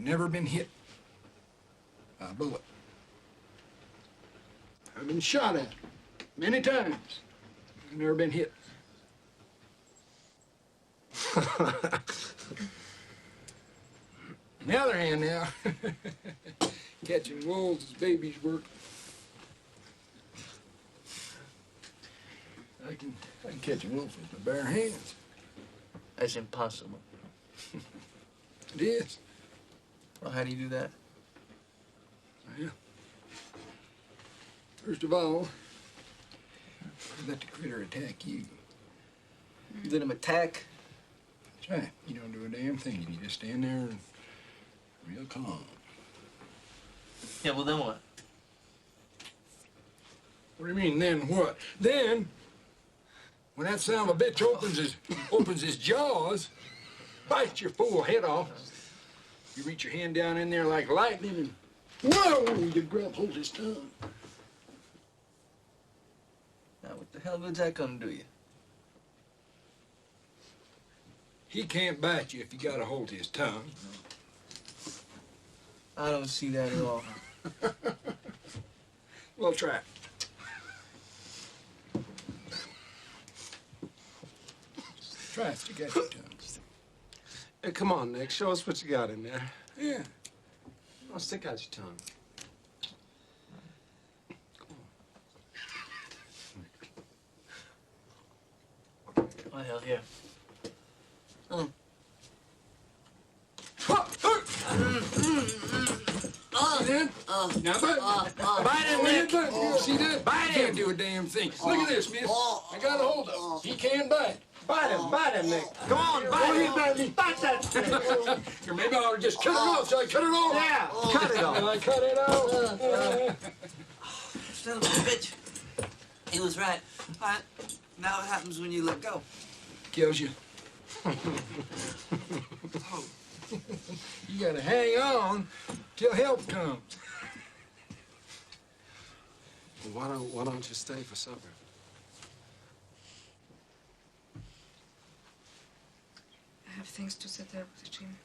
never been hit by a bullet. I've been shot at many times. I've never been hit. On the other hand now, catching wolves as babies work. I can catch a wolf with my bare hands. That's impossible. It is. Well, how do you do that? Well, first of all, you let the critter attack you. You let him attack? That's right. You don't do a damn thing. You just stand there and real calm. Yeah, well, then what? What do you mean, then what? Then, when that son of a bitch opens his jaws, bites your fool head off, you reach your hand down in there like lightning and, whoa, you grab hold his tongue. Now, what the hell good's that gonna do you? He can't bite you if you got a hold of his tongue. I don't see that at all. Well, try it. Try it, stick out your tongue. Hey, come on, Nick. Show us what you got in there. Yeah. Oh, stick out your tongue. Oh, hell yeah. See that? Now, bite him, Nick. See that? Bite him. He can't do a damn thing. Look at this, miss. I got a hold of him. He can bite. Bite him, Nick. Come on, bite him. Bite that thing. Here, maybe I'll just cut it off. Shall I cut it off? Yeah, cut it off. Shall I cut it off? Son of a bitch. He was right. All right. Now what happens when you let go? Kills you. You gotta hang on till help comes. Well, why don't you stay for supper? I have things to settle with Jim.